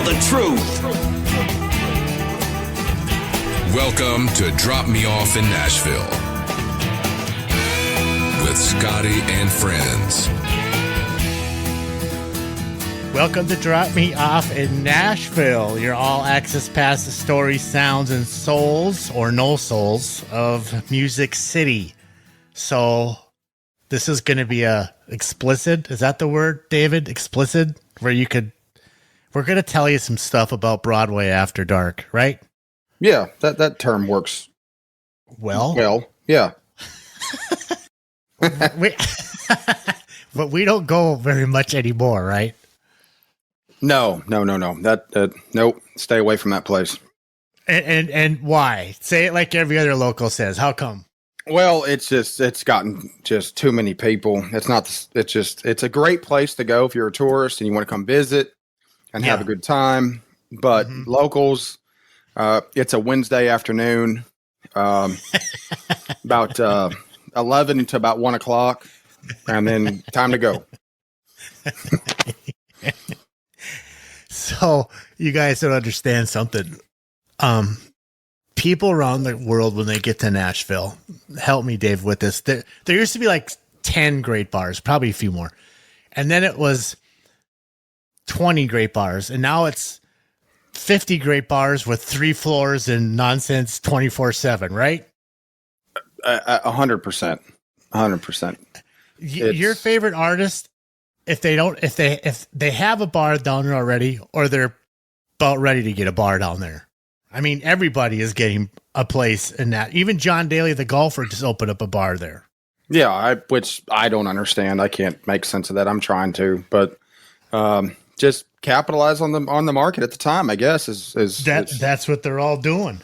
the truth. Welcome to Drop Me Off in Nashville with Scotty and friends. Welcome to Drop Me Off in Nashville, your all-access pass to stories, sounds, and souls, or no souls, of Music City. So, this is going to be a explicit, is that the word, David? Explicit? Where we're going to tell you some stuff about Broadway after dark, right? Yeah, that term works. Well, yeah. But we don't go very much anymore, right? No. Nope. Stay away from that place. And why? Say it like every other local says. How come? Well, it's gotten just too many people. It's a great place to go if you're a tourist and you want to come visit and have a good time. But locals, it's a Wednesday afternoon, about 11 to about 1 o'clock, and then time to go. So you guys don't understand something. People around the world, when they get to Nashville, help me, Dave, with this. There used to be like 10 great bars, probably a few more. And then it was 20 great bars. And now it's 50 great bars with 3 floors and nonsense 24/7, right? 100%. 100%. Your favorite artist, if they have a bar down there already, or they're about ready to get a bar down there. I mean, everybody is getting a place in that. Even John Daly, the golfer, just opened up a bar there. Yeah, which I don't understand. I can't make sense of that. I'm trying to, but just capitalize on the market at the time, I guess. That's what they're all doing.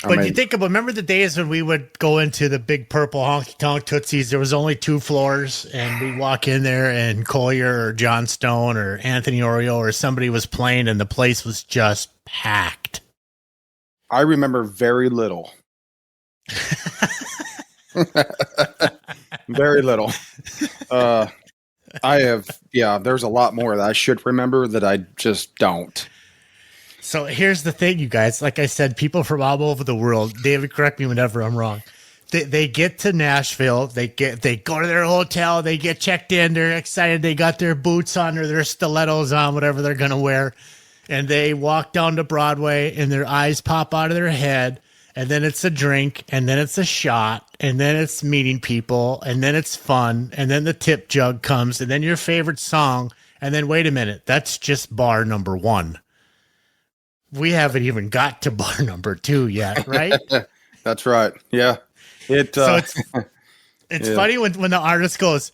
But you think about, remember the days when we would go into the big purple honky-tonk Tootsies? There was only 2 floors, and we'd walk in there, and Collier or John Stone or Anthony Oreo or somebody was playing, and the place was just packed. I remember very little. Very little. There's a lot more that I should remember that I just don't. So here's the thing, you guys. Like I said, people from all over the world, David, correct me whenever I'm wrong. They get to Nashville, they go to their hotel, they get checked in, they're excited, they got their boots on or their stilettos on, whatever they're going to wear, and they walk down to Broadway and their eyes pop out of their head, and then it's a drink, and then it's a shot, and then it's meeting people, and then it's fun, and then the tip jug comes, and then your favorite song, and then wait a minute, that's just bar number 1. We haven't even got to bar number 2 yet, right? That's right. Yeah. So it's funny when the artist goes,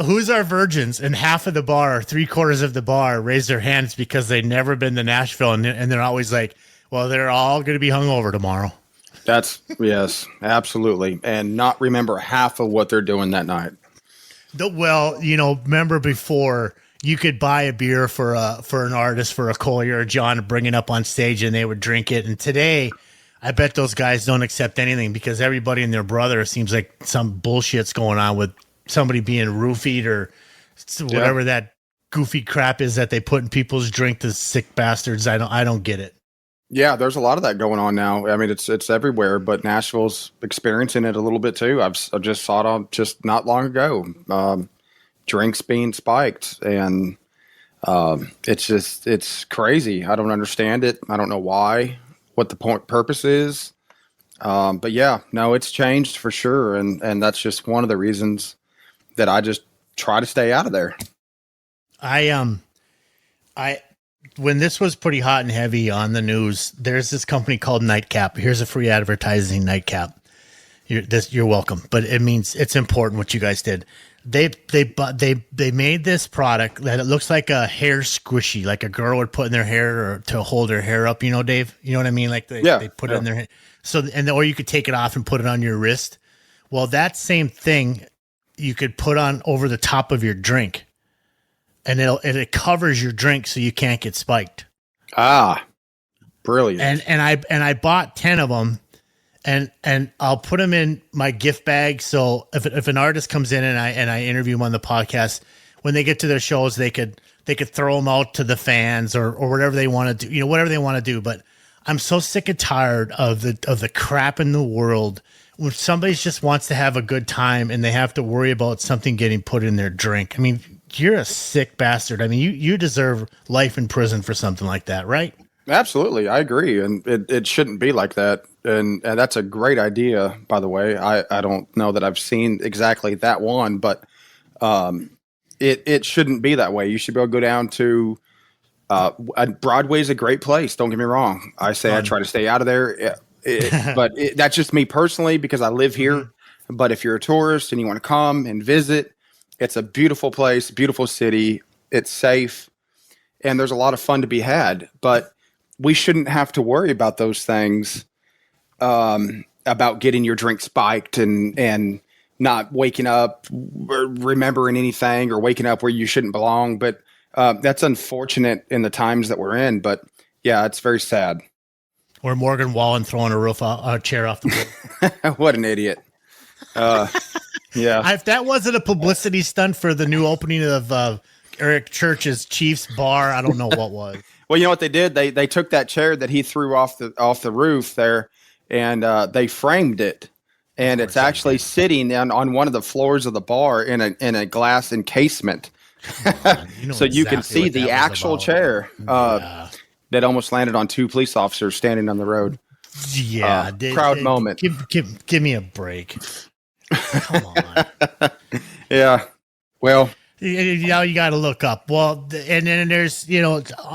who's our virgins? And half of the bar, 3/4 of the bar, raise their hands because they've never been to Nashville. And they're always like, well, they're all going to be hungover tomorrow. Yes, absolutely. And not remember half of what they're doing that night. Well, remember before, you could buy a beer for an artist, for a Collier or John, to bring it up on stage and they would drink it. And today, I bet those guys don't accept anything because everybody and their brother seems like some bullshit's going on with somebody being roofied or whatever that goofy crap is that they put in people's drink, the sick bastards. I don't get it. Yeah, there's a lot of that going on now. I mean, it's everywhere, but Nashville's experiencing it a little bit too. I just saw it just not long ago. Drinks being spiked, and it's crazy. I don't understand it. I don't know why, what the purpose is. But yeah, no, it's changed for sure. And that's just one of the reasons that I just try to stay out of there. When this was pretty hot and heavy on the news, there's this company called Nightcap. Here's a free advertising, Nightcap. You're welcome, but it means it's important what you guys did. They made this product that it looks like a hair squishy, like a girl would put in their hair or to hold her hair up. Dave, you know what I mean? Like they put it in their hair. Or you could take it off and put it on your wrist. Well, that same thing you could put on over the top of your drink, and it covers your drink so you can't get spiked. Ah, brilliant! And I bought 10 of them. And I'll put them in my gift bag. So if an artist comes in and I interview him on the podcast, when they get to their shows, they could throw them out to the fans or whatever they want to do, whatever they want to do. But I'm so sick and tired of the crap in the world when somebody just wants to have a good time and they have to worry about something getting put in their drink. I mean, you're a sick bastard. I mean, you deserve life in prison for something like that, right? Absolutely. I agree. And it shouldn't be like that. And that's a great idea, by the way. I don't know that I've seen exactly that one, but it shouldn't be that way. You should be able to go down to Broadway's a great place. Don't get me wrong. I say I try to stay out of there, but that's just me personally because I live here. Mm-hmm. But if you're a tourist and you want to come and visit, it's a beautiful place, beautiful city. It's safe, and there's a lot of fun to be had. But we shouldn't have to worry about those things, about getting your drink spiked and not waking up or remembering anything or waking up where you shouldn't belong. But that's unfortunate in the times that we're in. But yeah, it's very sad. Or Morgan Wallen throwing a chair off the board. What an idiot. Yeah. If that wasn't a publicity stunt for the new opening of Eric Church's Chiefs bar, I don't know what was. Well, you know what they did? They took that chair that he threw off the roof there, and they framed it, and it's actually sitting on one of the floors of the bar in a glass encasement, so you can see the actual chair that almost landed on two police officers standing on the road. Yeah, proud moment. Give me a break. Come on. Yeah. Well. Now you got to look up. Well, and then there's,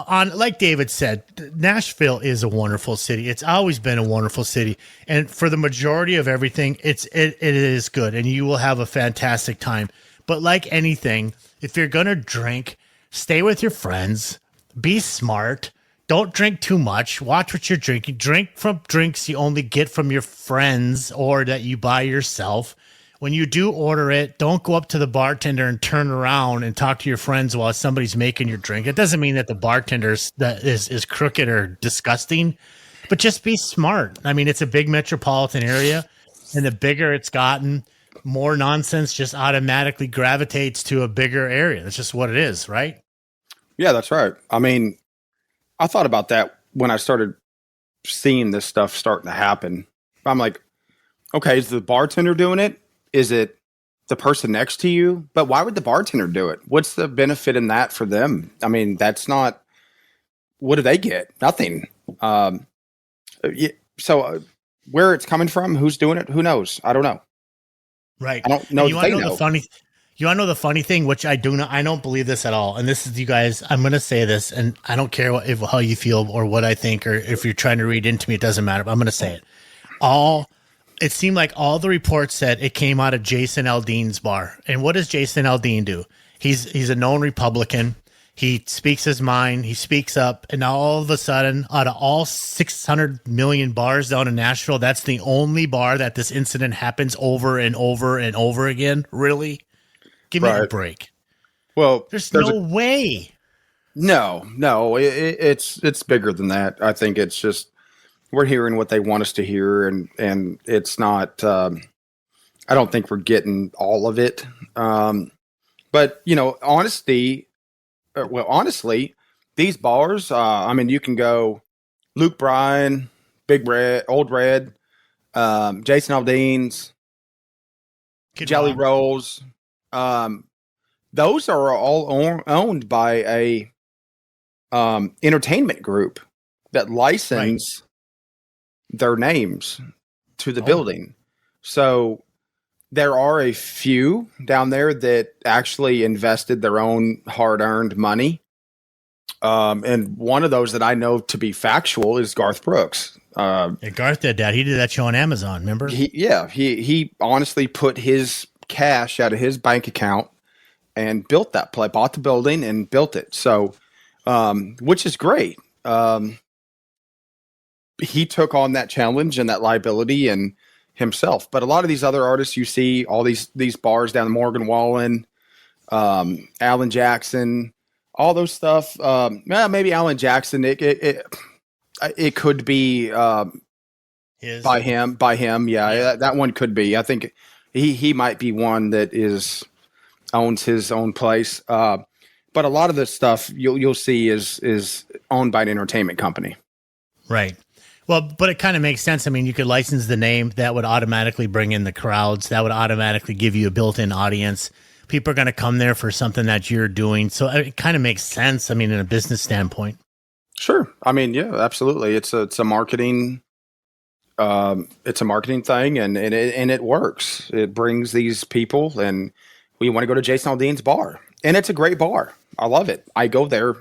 on like David said, Nashville is a wonderful city. It's always been a wonderful city, and for the majority of everything, it is good, and you will have a fantastic time. But like anything, if you're gonna drink, stay with your friends. Be smart. Don't drink too much. Watch what you're drinking. Drink from drinks you only get from your friends or that you buy yourself. When you do order it, don't go up to the bartender and turn around and talk to your friends while somebody's making your drink. It doesn't mean that the bartender is crooked or disgusting, but just be smart. I mean, it's a big metropolitan area, and the bigger it's gotten, more nonsense just automatically gravitates to a bigger area. That's just what it is, right? Yeah, that's right. I mean, I thought about that when I started seeing this stuff starting to happen. I'm like, okay, is the bartender doing it? Is it the person next to you? But why would the bartender do it? What's the benefit in that for them? I mean, that's not, what do they get? Nothing. So where it's coming from, who's doing it? Who knows? I don't know. Right. I don't know if they know. You want to know the funny thing, which I don't believe this at all. And this is, you guys, I'm going to say this, and I don't care how you feel or what I think, or if you're trying to read into me, it doesn't matter. But I'm going to say it. It seemed like all the reports said it came out of Jason Aldean's bar. And what does Jason Aldean do? He's a known Republican. He speaks his mind. He speaks up. And now all of a sudden, out of all 600 million bars down in Nashville, that's the only bar that this incident happens over and over and over again? Really? Give me a break. Well, there's no way. No, it's bigger than that. I think it's just, we're hearing what they want us to hear, and it's not, I don't think we're getting all of it. But honestly, these bars, I mean, you can go Luke Bryan, Big Red, Old Red, Jason Aldean's, Jelly Rolls. Those are all owned by a entertainment group that license their names to the building. So there are a few down there that actually invested their own hard-earned money. And one of those that I know to be factual is Garth Brooks. Garth did that. He did that show on Amazon, remember? He honestly put his cash out of his bank account and built that play, bought the building and built it. So, which is great. He took on that challenge and that liability and himself. But a lot of these other artists, you see all these bars down Morgan Wallen, Alan Jackson, all those stuff. Maybe Alan Jackson. It could be by him. Yeah, that one could be. I think he might be one that is owns his own place. But a lot of the stuff you'll see is owned by an entertainment company. Right. Well, but it kind of makes sense. I mean, you could license the name. That would automatically bring in the crowds. That would automatically give you a built-in audience. People are going to come there for something that you're doing. So it kind of makes sense. I mean, in a business standpoint. Sure. I mean, yeah, absolutely. It's a marketing. It's a marketing thing, and it works. It brings these people, and we want to go to Jason Aldean's bar, and it's a great bar. I love it. I go there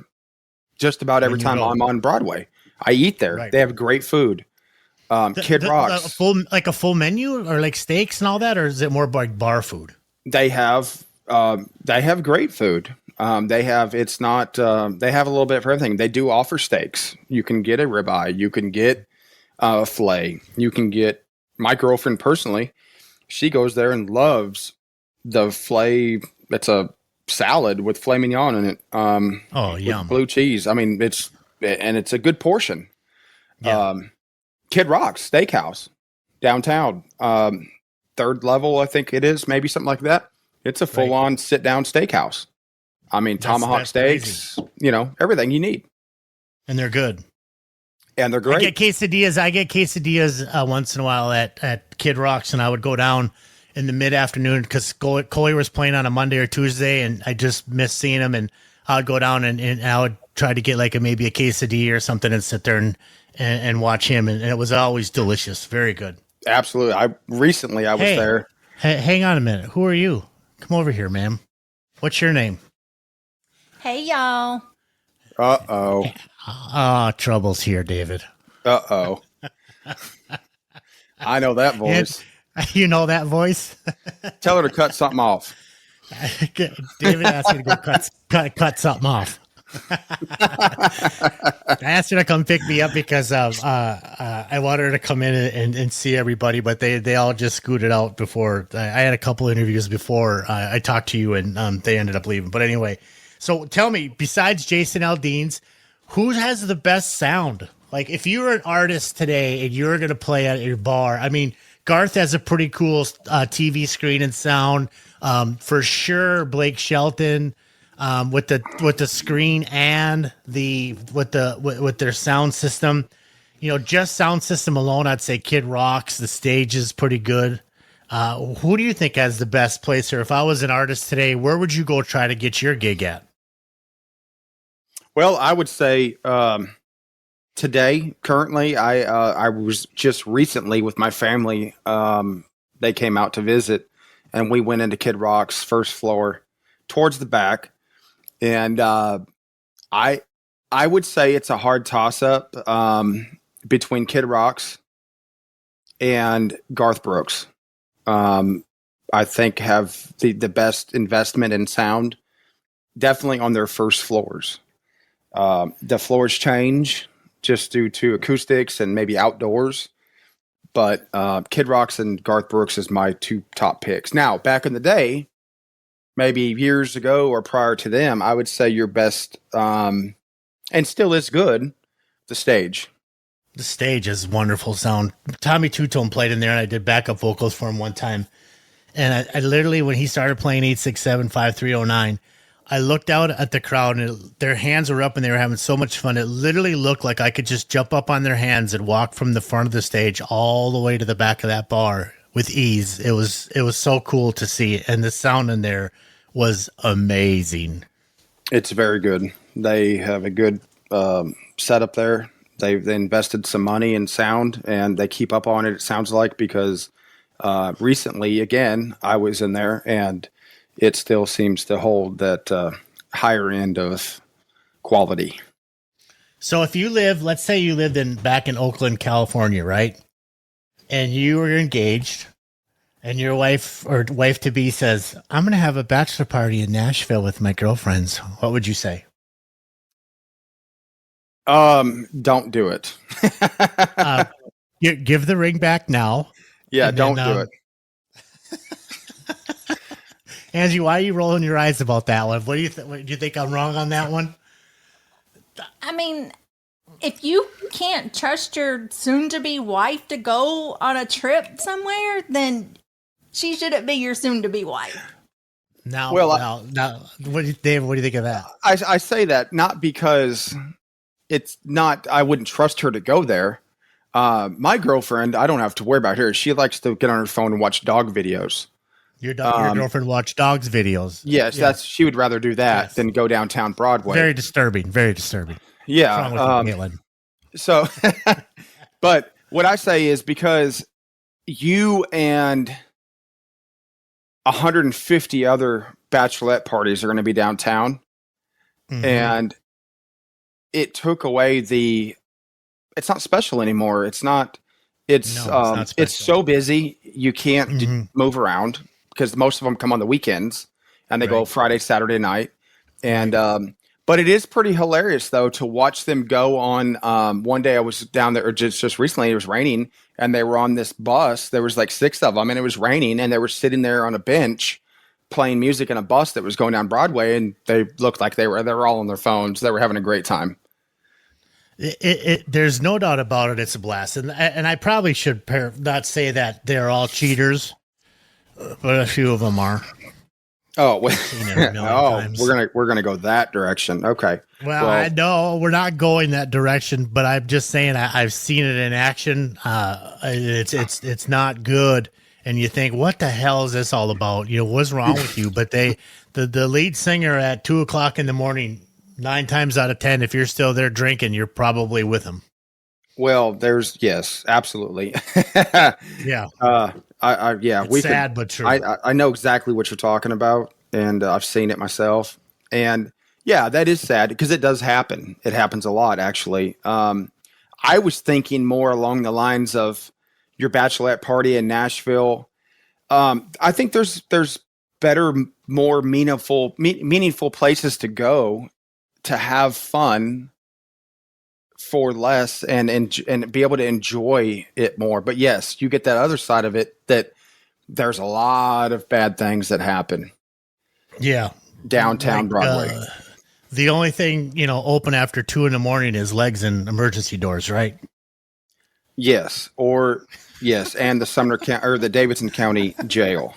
just about every time I'm on Broadway. I eat there. Right. They have great food. Kid Rock's a full menu, or like steaks and all that, or is it more like bar food? They have great food. They have a little bit for everything. They do offer steaks. You can get a ribeye. You can get a filet. You can get, my girlfriend personally, she goes there and loves the filet. It's a salad with filet mignon in it. Yum. Blue cheese. I mean, it's a good portion. Yeah. Kid Rock's Steakhouse downtown, third level, I think it is, maybe something like that. It's a full on sit down steakhouse. I mean, tomahawk steaks, crazy. Everything you need. And they're good. And they're great. I get quesadillas once in a while at Kid Rock's, and I would go down in the mid-afternoon because Coley was playing on a Monday or Tuesday, and I just missed seeing him, and I would go down and I would try to get maybe a quesadilla or something and sit there and watch him, and it was always delicious. Very good. Absolutely. I was there. Hey, hang on a minute. Who are you? Come over here, ma'am. What's your name? Hey, y'all. Uh-oh. Trouble's here, David. Uh-oh. I know that voice. You know that voice? Tell her to cut something off. David asked me to go cut something off. I asked her to come pick me up because I wanted her to come in and see everybody, but they all just scooted out before. I had a couple interviews before I talked to you, and they ended up leaving. But anyway, so tell me, besides Jason Aldean's, who has the best sound? Like, if you were an artist today and you were going to play at your bar, I mean, Garth has a pretty cool TV screen and sound. For sure, Blake Shelton with the screen and with their sound system. Just sound system alone, I'd say Kid Rock's. The stage is pretty good. Who do you think has the best place? Or if I was an artist today, where would you go try to get your gig at? Well, I would say today, currently, I was just recently with my family. They came out to visit, and we went into Kid Rock's first floor towards the back. And I would say it's a hard toss-up between Kid Rock's and Garth Brooks. I think have the best investment in sound, definitely on their first floors. The floors change just due to acoustics and maybe outdoors. But Kid Rock's and Garth Brooks is my two top picks. Now, back in the day, maybe years ago or prior to them, I would say your best, and still is good, the stage. The stage is wonderful sound. Tommy Two-Tone played in there, and I did backup vocals for him one time. And I literally, when he started playing 867-5309, I looked out at the crowd, and their hands were up, and they were having so much fun. It literally looked like I could just jump up on their hands and walk from the front of the stage all the way to the back of that bar with ease. It was so cool to see, and the sound in there was amazing. It's very good. They have a good setup there. They invested some money in sound, and they keep up on it. It sounds like, because recently, again, I was in there, and it still seems to hold that higher end of quality. So if you let's say you lived back in Oakland, California, right? And you were engaged, and your wife or wife-to-be says, I'm going to have a bachelor party in Nashville with my girlfriends. What would you say? Don't do it. Give the ring back now. Yeah, don't do it. Angie, why are you rolling your eyes about that one? What do you think? Do you think I'm wrong on that one? I mean, if you can't trust your soon-to-be wife to go on a trip somewhere, then she shouldn't be your soon-to-be wife. Now, Well, Dave, what do you think of that? I say that not because it's not, I wouldn't trust her to go there. My girlfriend, I don't have to worry about her. She likes to get on her phone and watch dog videos. Your girlfriend watch dogs videos. Yes, she would rather do that than go downtown Broadway. Very disturbing. Very disturbing. Yeah. What's wrong with you, Kaitlyn? So, but what I say is because you and 150 other bachelorette parties are going to be downtown, and it took away it's not special anymore. It's not special. It's so busy you can't move around because most of them come on the weekends and they go Friday, Saturday night. And but it is pretty hilarious though to watch them go on. One day I was down there, or just recently, it was raining, and they were on this bus. There was like 6 of them, and it was raining, and they were sitting there on a bench playing music in a bus that was going down Broadway, and they looked like they were all on their phones. They were having a great time. There's no doubt about it. It's a blast, and I probably should not say that they're all cheaters, but a few of them are. Oh, we're gonna go that direction. Okay. Well, I know we're not going that direction, but I'm just saying I've seen it in action. It's not good, and you think, what the hell is this all about? You know, what's wrong with you? But the lead singer at 2:00 in the morning, 9 times out of 10, if you're still there drinking, you're probably with him. Well, yes, absolutely. Yeah. It's sad, but true. I know exactly what you're talking about, and I've seen it myself. And yeah, that is sad because it does happen. It happens a lot, actually. I was thinking more along the lines of your bachelorette party in Nashville. I think there's better, more meaningful places to go to have fun for less and be able to enjoy it more. But yes, you get that other side of it, that there's a lot of bad things that happen. Yeah. Downtown Broadway. The only thing, open after 2 a.m. is legs and emergency doors, right? Yes. And the Sumner County or the Davidson County Jail.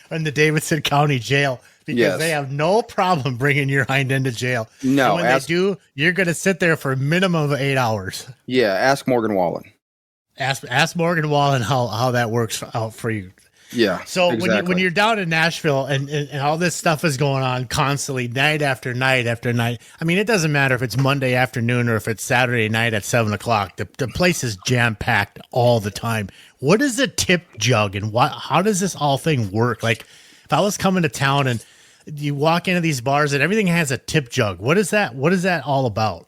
And the Davidson County Jail. Because they have no problem bringing your hind end to jail. No. And when they do, you're going to sit there for a minimum of 8 hours. Yeah. Ask Morgan Wallen. Ask Morgan Wallen how that works out for you. Yeah. So exactly. when you're down in Nashville and all this stuff is going on constantly, night after night after night. I mean, it doesn't matter if it's Monday afternoon or if it's Saturday night at 7:00. The place is jam packed all the time. What is a tip jug and how does this all thing work? Like, if I was coming to town and you walk into these bars and everything has a tip jug, what is that? What is that all about?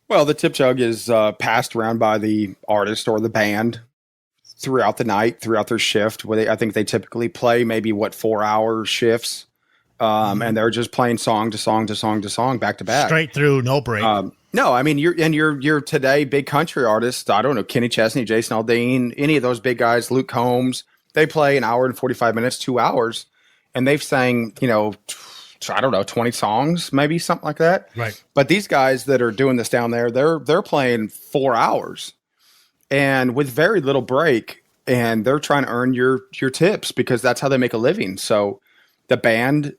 Well, the tip jug is passed around by the artist or the band throughout the night, throughout their shift. I think they typically play maybe 4-hour shifts, and they're just playing song to song to song to song, back to back, straight through, no break. No, I mean you're today big country artists. I don't know, Kenny Chesney, Jason Aldean, any of those big guys, Luke Combs. They play an hour and 45 minutes, 2 hours, and they've sang I don't know, 20 songs, maybe something like that. Right. But these guys that are doing this down there, they're playing 4 hours and with very little break, and they're trying to earn your tips because that's how they make a living. So the band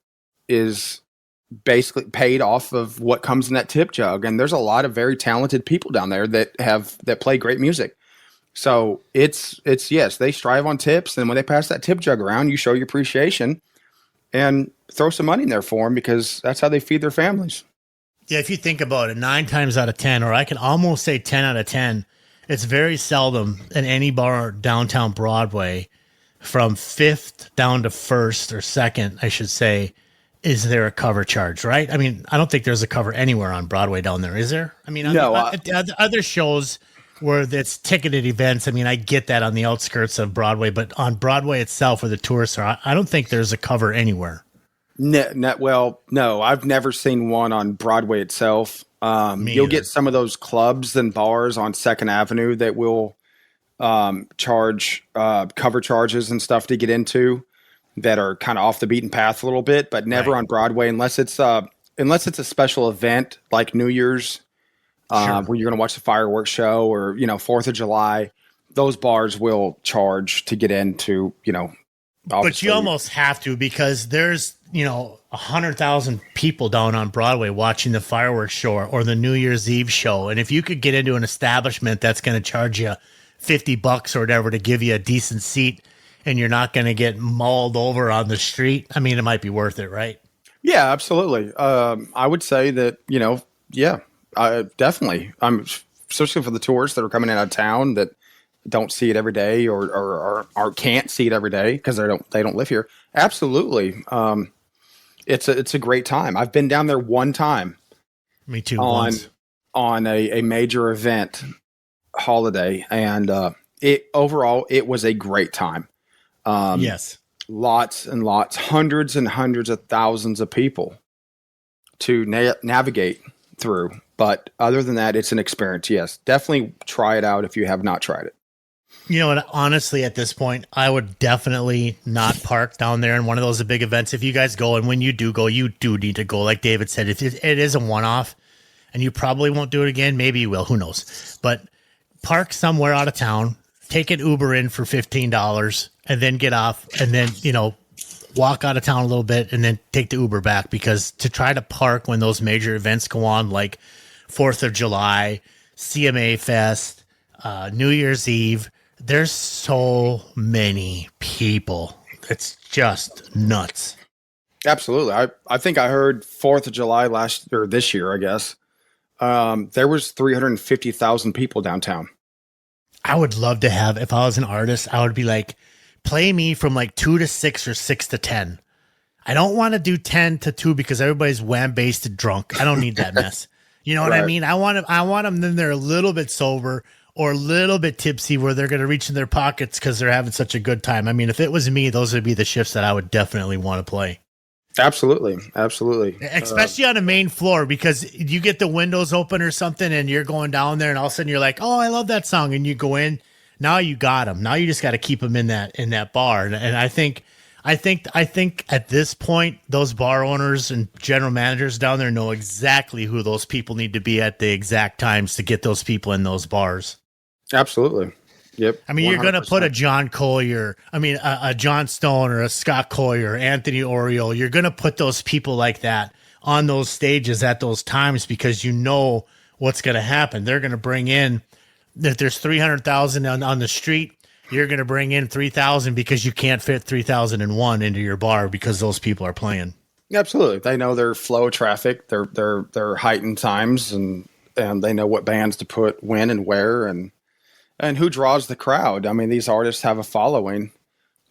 is basically paid off of what comes in that tip jug. And there's a lot of very talented people down there that play great music. So it's yes, they strive on tips. And when they pass that tip jug around, you show your appreciation and throw some money in there for them because that's how they feed their families. Yeah, if you think about it, 9 times out of 10, or I can almost say 10 out of 10, it's very seldom in any bar downtown Broadway from 5th down to 1st or 2nd, I should say, is there a cover charge, right? I mean, I don't think there's a cover anywhere on Broadway down there, is there? I mean, no, other shows where it's ticketed events, I mean, I get that on the outskirts of Broadway, but on Broadway itself where the tourists are, I don't think there's a cover anywhere. No, I've never seen one on Broadway itself. You'll get some of those clubs and bars on 2nd Avenue that will charge cover charges and stuff to get into that are kind of off the beaten path a little bit, but never on Broadway unless it's a special event like New Year's, where you're going to watch the fireworks show or 4th of July. Those bars will charge to get into But you almost have to, because there's, 100,000 people down on Broadway watching the fireworks show or the New Year's Eve show. And if you could get into an establishment that's going to charge you $50 or whatever to give you a decent seat, and you're not going to get mauled over on the street, I mean, it might be worth it, right? Yeah, absolutely. I would say that, definitely. Especially for the tourists that are coming in out of town that don't see it every day or can't see it every day because they don't live here. Absolutely. It's a great time. I've been down there one time. Me too. On a major event holiday, and it was a great time. Yes. Lots and lots, hundreds and hundreds of thousands of people to navigate through. But other than that, it's an experience. Yes, definitely try it out if you have not tried it. You know what? Honestly, at this point, I would definitely not park down there in one of those big events. If you guys go, and when you do go, you do need to go. Like David said, if it is a one-off, and you probably won't do it again. Maybe you will. Who knows? But park somewhere out of town. Take an Uber in for $15 and then get off and then, walk out of town a little bit and then take the Uber back, because to try to park when those major events go on, like 4th of July, CMA Fest, New Year's Eve, there's so many people. It's just nuts. Absolutely. I think I heard 4th of July this year, I guess. There was 350,000 people downtown. I would love to have, if I was an artist, I would be like, play me from like 2 to 6 or 6 to 10. I don't want to do 10 to 2 because everybody's wham-based and drunk. I don't need that mess. You know what I mean? I want them then they're a little bit sober or a little bit tipsy where they're going to reach in their pockets because they're having such a good time. I mean, if it was me, those would be the shifts that I would definitely want to play. Absolutely. Absolutely. Especially on a main floor, because you get the windows open or something and you're going down there and all of a sudden you're like, oh, I love that song. And you go in, now you got them. Now you just got to keep them in that bar. And I think at this point, those bar owners and general managers down there know exactly who those people need to be at the exact times to get those people in those bars. Absolutely. Yep. I mean, 100%. You're going to put a John Collier, a John Stone or a Scott Collier, Anthony Oriole. You're going to put those people like that on those stages at those times because you know what's going to happen. They're going to bring in, if there's 300,000 on the street, you're going to bring in 3,000 because you can't fit 3,001 into your bar because those people are playing. Absolutely. They know their flow of traffic, their heightened times, and they know what bands to put when and where and who draws the crowd. I mean, these artists have a following.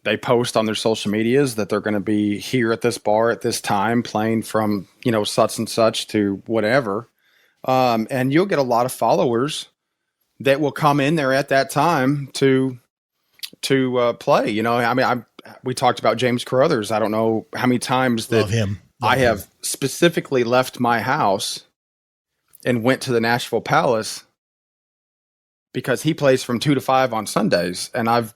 They post on their social medias that they're going to be here at this bar at this time playing from, such and such to whatever. And you'll get a lot of followers that will come in there at that time to play. We talked about James Crothers. I don't know how many times that I have specifically left my house and went to the Nashville Palace because he plays from 2 to 5 on Sundays. And I've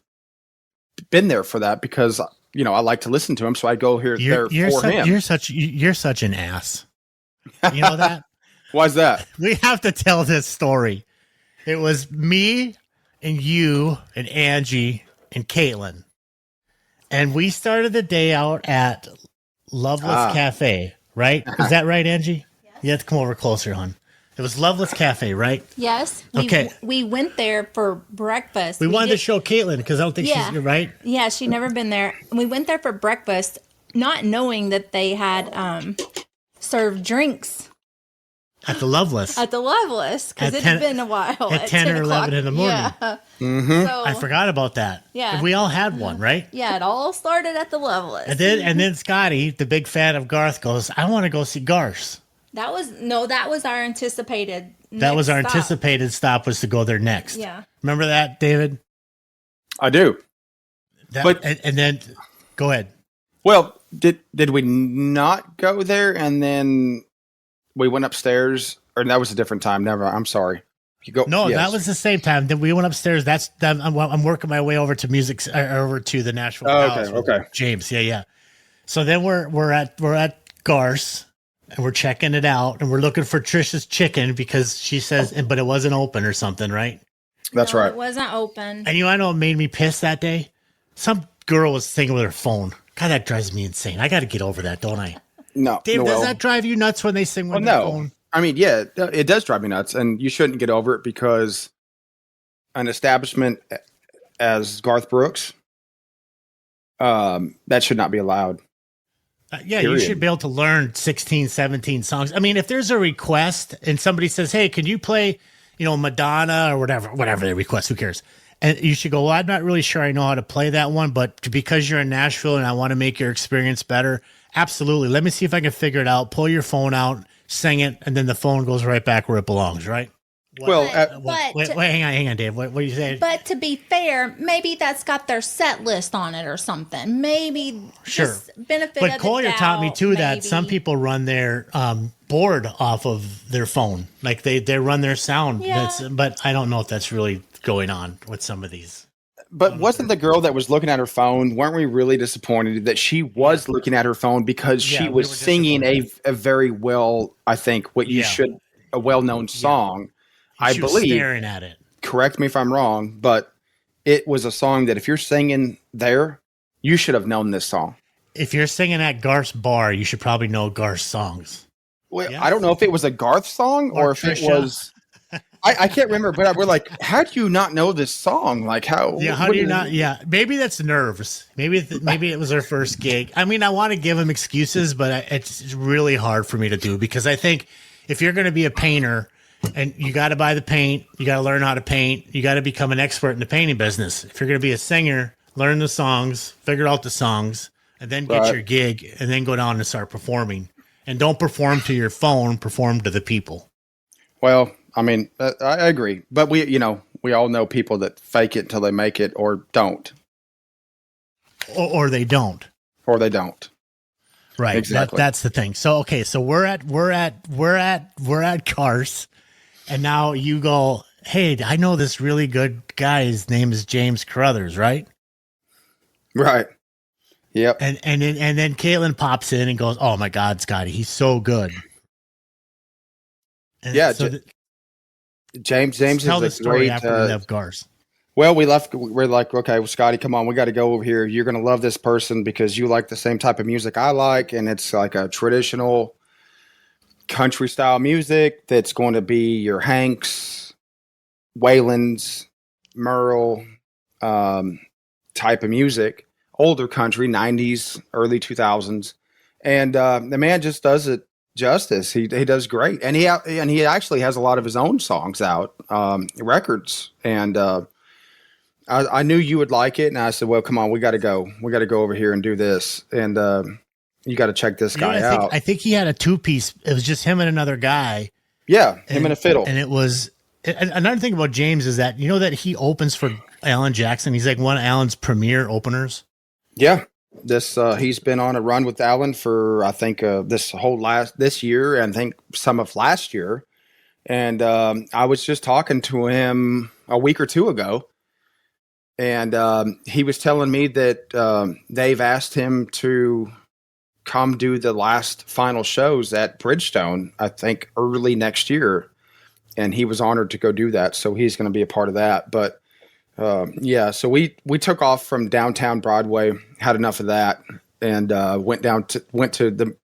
been there for that because, I like to listen to him. So I go there for him. You're such an ass. You know that? Why's that? We have to tell this story. It was me and you and Angie and Kaitlyn. And we started the day out at Loveless Café, right? Is that right, Angie? Yes. You have to come over closer, hon. It was Loveless Café, right? Yes. Okay. We went there for breakfast. We wanted to show Kaitlyn because I don't think she's right. Yeah, she'd never been there. We went there for breakfast, not knowing that they had served drinks. At the Loveless. Because it had been a while. At 10 or 11 in the morning. Yeah. Mm-hmm. So, I forgot about that. Yeah. We all had one, right? Yeah, it all started at the Loveless. And then Scotty, the big fan of Garth, goes, I want to go see Garth. That was our anticipated anticipated stop was to go there next. Yeah. Remember that, David? I do. And then go ahead. Well, did we not go there and then we went upstairs, or that was a different time? Never. I'm sorry. You go. No, yes. That was the same time. Then we went upstairs. I'm working my way over to over to the Nashville Palace. Okay. James. Yeah. So then we're at Garth's and we're checking it out and we're looking for Trisha's chicken because she says, but it wasn't open or something, right? That's right. It wasn't open. And I know what made me pissed that day? Some girl was singing with her phone. God, that drives me insane. I got to get over that, don't I? No. Dave, Noel. does that drive you nuts when they sing with their phone? I mean, yeah, it does drive me nuts, and you shouldn't get over it because an establishment as Garth Brooks, that should not be allowed. Yeah, Period. you should be able to learn 16, 17 songs. I mean, if there's a request and somebody says, hey, can you play, Madonna or whatever they request, who cares? And you should go, well, I'm not really sure I know how to play that one, but because you're in Nashville and I want to make your experience better, absolutely. Let me see if I can figure it out. Pull your phone out, sing it, and then the phone goes right back where it belongs, right? Well, Wait, hang on, Dave. What are you saying? But to be fair, maybe that's got their set list on it or something. Maybe just benefit But of the Collier doubt, taught me too that maybe. some people run their board off of their phone, like they run their sound. Yeah. But I don't know if that's really going on with some of these. But wasn't the girl that was looking at her phone, weren't we really disappointed that she was looking at her phone because she we was were singing a very well, I think, a well-known song. I She was believe, staring at it. correct me if I'm wrong, but it was a song that if you're singing there, you should have known this song. If you're singing at Garth's bar, you should probably know Garth's songs. Well, Yes. I don't know if it was a Garth song or if Trisha. it was. I can't remember, but we're like, how do you not know this song? Like, how? Yeah, how what do you is- not? Yeah, maybe that's nerves. Maybe it was her first gig. I mean, I want to give him excuses, but it's really hard for me to do because I think if you're going to be a painter and you got to buy the paint, you got to learn how to paint, you got to become an expert in the painting business. If you're going to be a singer, learn the songs, figure out the songs, and then get Right. your gig, and then go down and start performing. And don't perform to your phone, perform to the people. Well, I mean, I agree, but we all know people that fake it until they make it, or don't, Or they don't. or they don't. Right. Exactly. That's the thing. So okay, so we're at Cars, and now you go, hey, I know this really good guy. His name is James Crothers, right? Right. Yep. And then Kaitlyn pops in and goes, oh my God, Scotty, he's so good. And Yeah, So James tell the is a story great. after we left Cars. Well, we left. We're like, okay, well, Scotty, come on, we got to go over here. You're going to love this person because you like the same type of music I like, and it's like a traditional country style music that's going to be your Hanks, Waylon's, Merle type of music, older country, 90s, early 2000s, and the man just does it justice. He does great, and he actually has a lot of his own songs out, records, and. I knew you would like it, and I said, "Well, come on, we got to go. We got to go over here and do this, and you got to check this guy out." I think he had a 2-piece. It was just him and another guy. Yeah, him and a fiddle. And it was another thing about James is that that he opens for Alan Jackson. He's like one of Alan's premier openers. Yeah, he's been on a run with Alan for I think this year, and I think some of last year. And I was just talking to him a week or two ago. And he was telling me that they've asked him to come do the last final shows at Bridgestone, I think early next year. And he was honored to go do that. So he's going to be a part of that. But yeah, so we took off from downtown Broadway, had enough of that, and went to the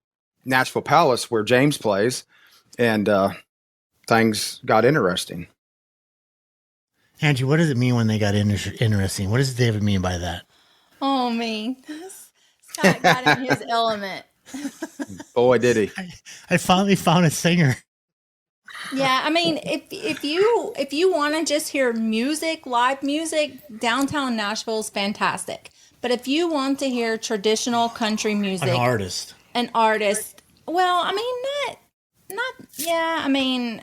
Nashville Palace where James plays. And things got interesting. Angie, what does it mean when they got interesting? What does David mean by that? Oh, me. Scott got in his element. Boy, did he. I finally found a singer. Yeah, I mean, if you want to just hear music, live music, downtown Nashville is fantastic. But if you want to hear traditional country music, An artist. Well, I mean, I mean,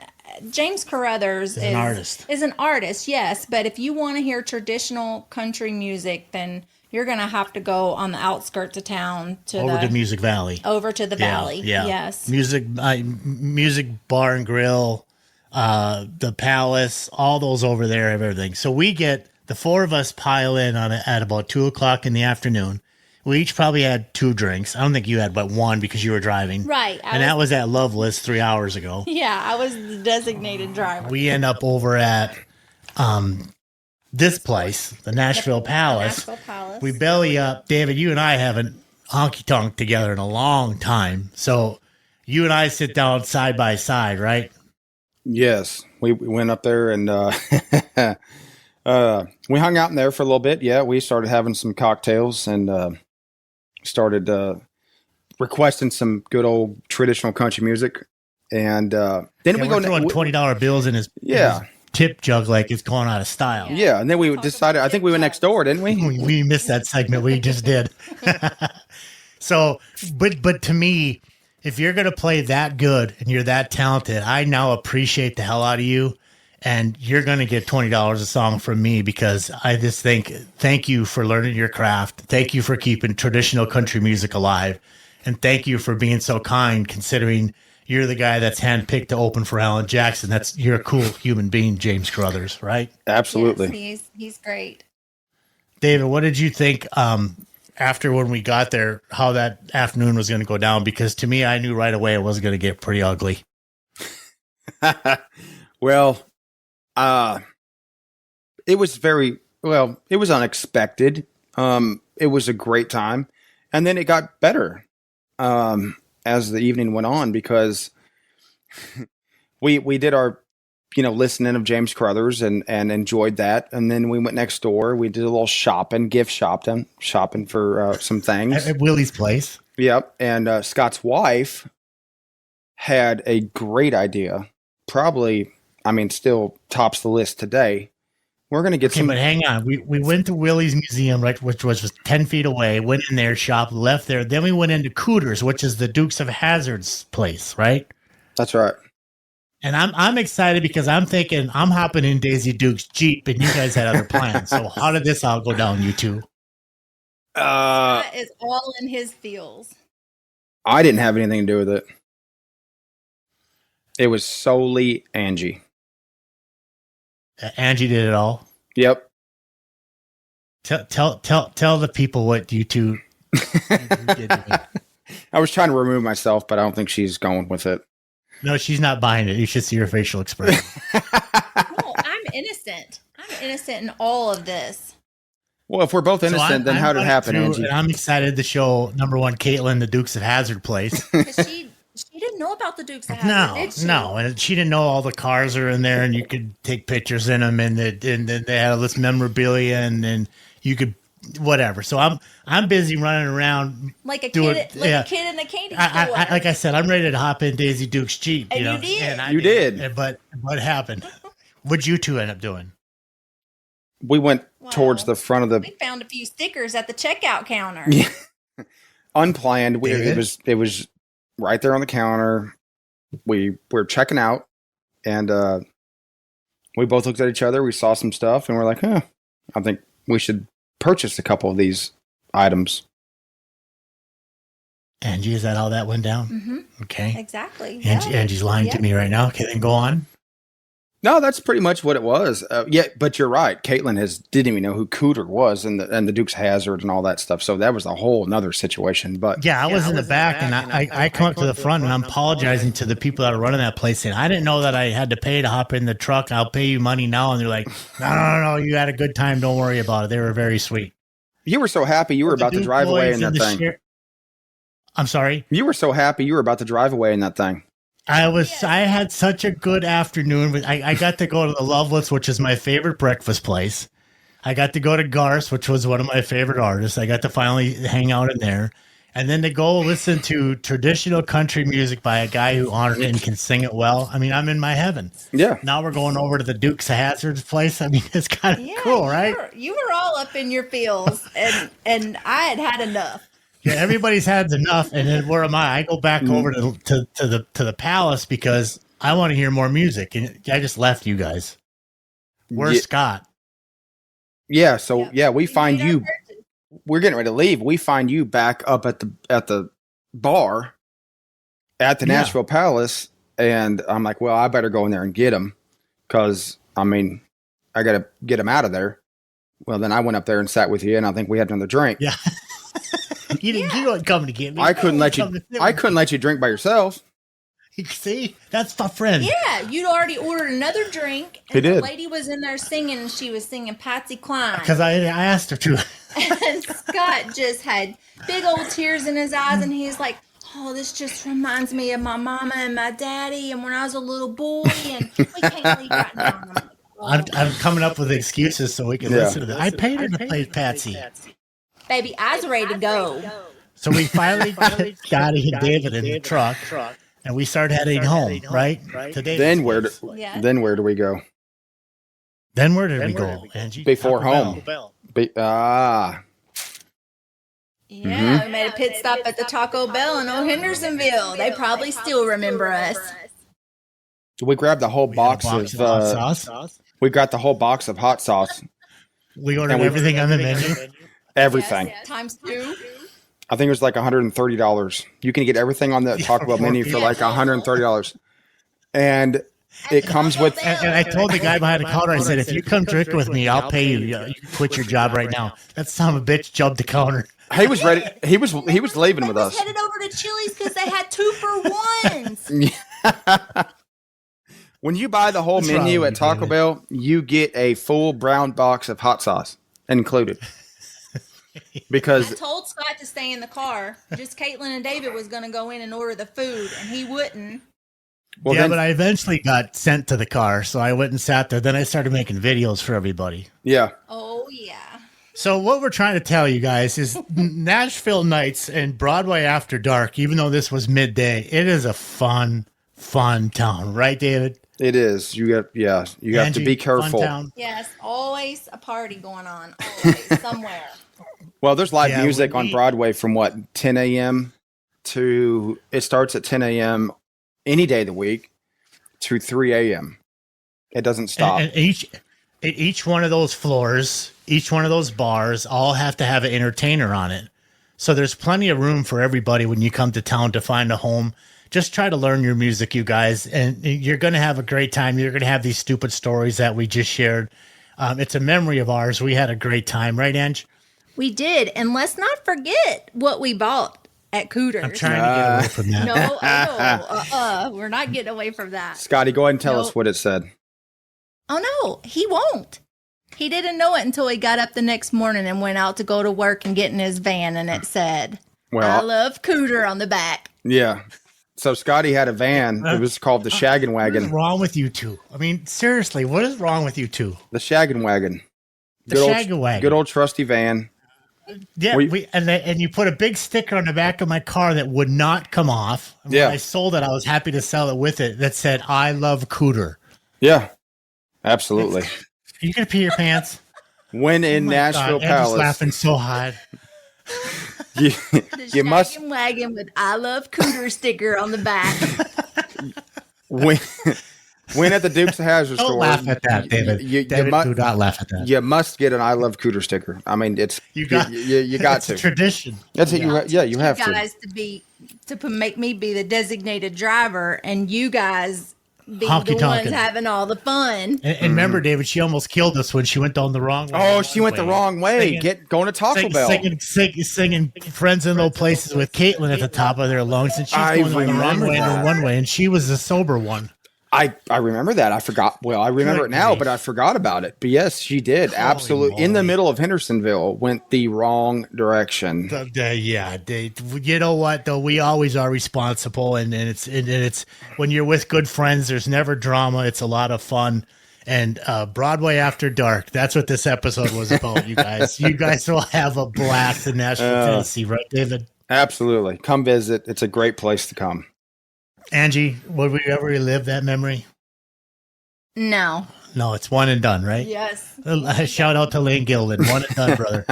James Crothers is an artist, yes. But if you want to hear traditional country music, then you're going to have to go on the outskirts of town to Music Valley. Over to the valley, yeah. yes. Music bar and grill, the Palace, all those over there have everything. So the four of us pile in at about 2:00 in the afternoon. We each probably had 2 drinks. I don't think you had but one because you were driving. Right. That was at Loveless 3 hours ago. Yeah, I was the designated driver. We end up over at this place, the Nashville Palace. Nashville Palace. We belly up. David, you and I haven't honky-tonk together in a long time. So you and I sit down side by side, right? Yes. We went up there and we hung out in there for a little bit. Yeah, we started having some cocktails and started requesting some good old traditional country music. And then we go throwing $20 bills in his tip jug like it's going out of style. Yeah, and then we decided, I think we went next door, didn't we? We missed that segment. We just did. So, but to me, if you're going to play that good and you're that talented, I now appreciate the hell out of you. And you're going to get $20 a song from me because I just thank you for learning your craft. Thank you for keeping traditional country music alive. And thank you for being so kind, considering you're the guy that's handpicked to open for Alan Jackson. You're a cool human being, James Crothers, right? Absolutely. Yes, he's great. David, what did you think after when we got there, how that afternoon was going to go down? Because to me, I knew right away it was going to get pretty ugly. Well, it was it was unexpected. It was a great time. And then it got better as the evening went on because we did our, listening of James Crothers and enjoyed that. And then we went next door. We did a little shopping, gift shopping for some things. At Willie's place. Yep. And Scott's wife had a great idea. Probably, still tops the list today. We're going to get some. But hang on. We went to Willie's Museum, right, which was just 10 feet away, went in there, shopped, left there. Then we went into Cooter's, which is the Dukes of Hazzard's place, right? That's right. And I'm excited because I'm thinking I'm hopping in Daisy Duke's Jeep, and you guys had other plans. So how did this all go down, you two? Scott is all in his feels. I didn't have anything to do with it. It was solely Angie. Angie did it all. Yep. Tell the people what you two did to me. I was trying to remove myself, but I don't think she's going with it. No, she's not buying it. You should see her facial expression. No, I'm innocent. I'm innocent in all of this. Well, if we're both innocent, then how did it happen, Angie? I'm excited to show number one, Kaitlyn, the Dukes of Hazzard place. She didn't know about the Dukes of Hazzard, did she? No, and she didn't know all the cars are in there, and you could take pictures in them, and they had all this memorabilia, and then you could whatever. So I'm busy running around like a kid in a candy store. Like I said, I'm ready to hop in Daisy Duke's Jeep. And you did. And you did. But what happened? What'd you two end up doing? We went towards the front of the. We found a few stickers at the checkout counter. Yeah. Unplanned. It was right there on the counter. We were checking out, and we both looked at each other. We saw some stuff, and we're like, I think we should purchase a couple of these items. Angie, is that how that went down? Mm-hmm. Okay. Exactly. Angie's lying to me right now. Okay, then go on. No, that's pretty much what it was. Yeah, but you're right. Kaitlyn didn't even know who Cooter was and the Dukes Hazzard and all that stuff. So that was a whole nother situation. But yeah, I was in the back, and I come up to the front, and I'm apologizing to the people that are running that place, saying I didn't know that I had to pay to hop in the truck. I'll pay you money now, and they're like, no, you had a good time. Don't worry about it. They were very sweet. You were so happy you were about to drive away in that thing. I'm sorry. You were so happy you were about to drive away in that thing. I had such a good afternoon. I got to go to the Loveless, which is my favorite breakfast place. I got to go to Garth, which was one of my favorite artists. I got to finally hang out in there. And then to go listen to traditional country music by a guy who honored it and can sing it well. I mean, I'm in my heaven. Yeah. Now we're going over to the Dukes of Hazzard's place. I mean, it's kind of cool, right? You were all up in your feels, and I had enough. Yeah, everybody's had enough, and then where am I? I go back over to the palace because I want to hear more music, and I just left you guys. Where's Scott? Yeah, so we find you. We're getting ready to leave. We find you back up at the bar at the Nashville Palace, and I'm like, well, I better go in there and get him because I got to get him out of there. Well, then I went up there and sat with you, and I think we had another drink. Yeah. You didn't come to get me. I couldn't let you drink by yourself. See, that's my friend. Yeah, you'd already ordered another drink. And He did. The lady was in there singing, and she was singing Patsy Cline. Because I asked her to. And Scott just had big old tears in his eyes, and he's like, "Oh, this just reminds me of my mama and my daddy, and when I was a little boy, and we can't leave right now." I'm like, oh. I'm coming up with excuses so we can listen to this. I paid her to play Patsy. Baby, I was ready to go. So we finally got Scotty and David in the truck, and we started heading home, right? Then where do we go? Then where did we go, Angie? Before home. Yeah, we made a pit stop at the Taco Bell in Old Hendersonville. They probably still remember us. We grabbed the whole box of hot sauce. We got the whole box of hot sauce. We ordered everything on the menu. Everything. Yes, times 2. I think it was like $130. You can get everything on the Taco Bell menu for like $130. And it comes with... And I told the guy behind the counter, I said, if you come drink with me, I'll pay you. You can quit your job right now. That son of a bitch jumped the counter. He was ready. He was leaving with us. Headed over to Chili's because they had 2-for-1s. When you buy the whole menu at Taco Bell, you get a full brown box of hot sauce included. Because I told Scott to stay in the car. Just Kaitlyn and David was going to go in and order the food, and he wouldn't. Well, yeah, but I eventually got sent to the car, so I went and sat there. Then I started making videos for everybody. Yeah. Oh, yeah. So what we're trying to tell you guys is Nashville nights and Broadway after dark, even though this was midday, it is a fun town. Right, David? It is. You have to be careful. Yes, always a party going on, always, somewhere. Well, there's live music on Broadway from 10 a.m. to, it starts at 10 a.m. any day of the week to 3 a.m. It doesn't stop. And each one of those floors, each one of those bars, all have to have an entertainer on it. So there's plenty of room for everybody when you come to town to find a home. Just try to learn your music, you guys, and you're going to have a great time. You're going to have these stupid stories that we just shared. It's a memory of ours. We had a great time, right, Ange? We did, and let's not forget what we bought at Cooter. I'm trying to get away from that. No, we're not getting away from that. Scotty, go ahead and tell us what it said. Oh, no, he won't. He didn't know it until he got up the next morning and went out to go to work and get in his van, and it said, I love Cooter on the back. Yeah. So Scotty had a van. It was called the Shaggin' Wagon. What is wrong with you two? I mean, seriously, what is wrong with you two? The Shaggin' Wagon. Shaggin' Wagon. Good old trusty van. Yeah, and you put a big sticker on the back of my car that would not come off. And when I sold it, I was happy to sell it with it that said, I love Cooter. Yeah, absolutely. You gonna pee your pants? When in Nashville Palace. I'm laughing so hard. you must wagon with I love Cooter sticker on the back. when at the Dukes of Hazzard store. Don't laugh at that, David. Do not laugh at that. You must get an I love Cooter sticker. I mean, you got to. Tradition. That's it. You have to. Guys to make me be the designated driver, and you guys be the ones having all the fun. And remember, David, she almost killed us when she went down the wrong way. Oh, she went the wrong way. Going to Taco Bell. Singing Friends in Low Places with Kaitlyn at the top of their lungs, and she's going the wrong way and one way, and she was the sober one. I remember that. I forgot. Well, I remember it now, but I forgot about it. But yes, she did. Absolutely. In the middle of Hendersonville, went the wrong direction. You know what, though? We always are responsible, and it's when you're with good friends, there's never drama. It's a lot of fun. And Broadway After Dark, that's what this episode was about, you guys. You guys will have a blast in Nashville, Tennessee, right, David? Absolutely. Come visit. It's a great place to come. Angie, would we ever relive that memory? No, it's one and done, right? Yes. Shout out to Lane Gilden. One and done, brother.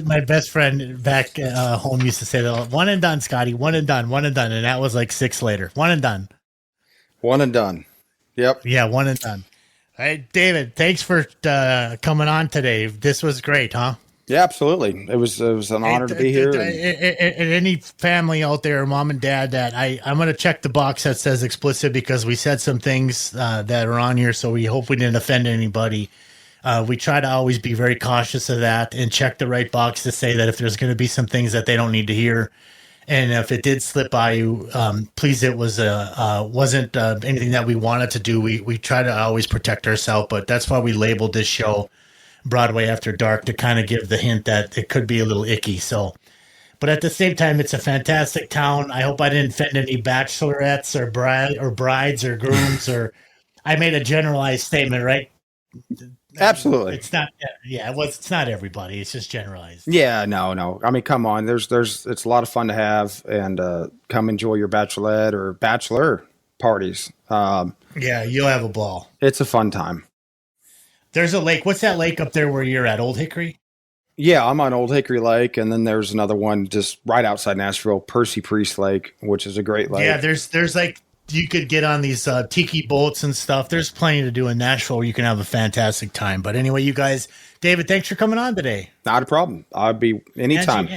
My best friend back home used to say that. One and done, Scotty. One and done. And that was like 6 later. One and done. One and done. Yep. Yeah, one and done. All right, David, thanks for coming on today. This was great, huh? Yeah, absolutely. It was an honor to be here. And any family out there, mom and dad, that I'm going to check the box that says explicit because we said some things that are on here, so we hope we didn't offend anybody. We try to always be very cautious of that and check the right box to say that if there's going to be some things that they don't need to hear. And if it did slip by you, please, it wasn't anything that we wanted to do. We try to always protect ourselves, but that's why we labeled this show Broadway After Dark, to kind of give the hint that it could be a little icky. So, but at the same time, it's a fantastic town. I hope I didn't offend any bachelorettes or brides or grooms, or I made a generalized statement, right? Absolutely. It's not. Yeah, it's not everybody. It's just generalized. Yeah, no. I mean, come on. It's a lot of fun to have, and come enjoy your bachelorette or bachelor parties. Yeah, you'll have a ball. It's a fun time. There's a lake. What's that lake up there where you're at? Old Hickory? Yeah, I'm on Old Hickory Lake, and then there's another one just right outside Nashville, Percy Priest Lake, which is a great lake. Yeah, there's like, you could get on these tiki boats and stuff. There's plenty to do in Nashville where you can have a fantastic time. But anyway, you guys, David, thanks for coming on today. Not a problem. I'll be anytime.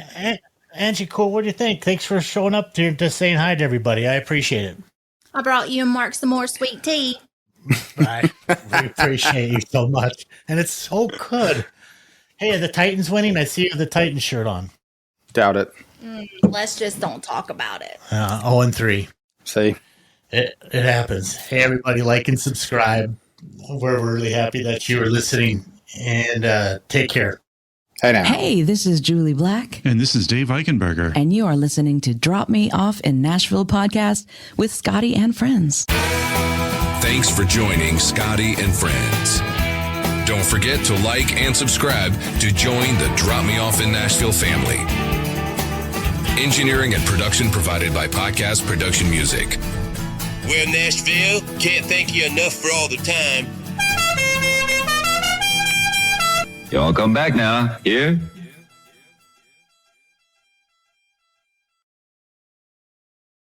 Angie, cool. What do you think? Thanks for showing up to saying hi to everybody. I appreciate it. I brought you and Mark some more sweet tea. We appreciate you so much. And it's so good. Hey, are the Titans winning? I see you have the Titans shirt on. Doubt it. Let's just don't talk about it. 0-3. See? It happens. Hey, everybody, like and subscribe. We're really happy that you are listening. And take care. Hey now. Hey, this is Julie Black. And this is Dave Eichenberger. And you are listening to Drop Me Off in Nashville podcast with Scotty and Friends. Thanks for joining Scotty and Friends. Don't forget to like and subscribe to join the Drop Me Off in Nashville family. Engineering and production provided by Podcast Production Music. Well, Nashville, can't thank you enough for all the time. Y'all come back now. Here?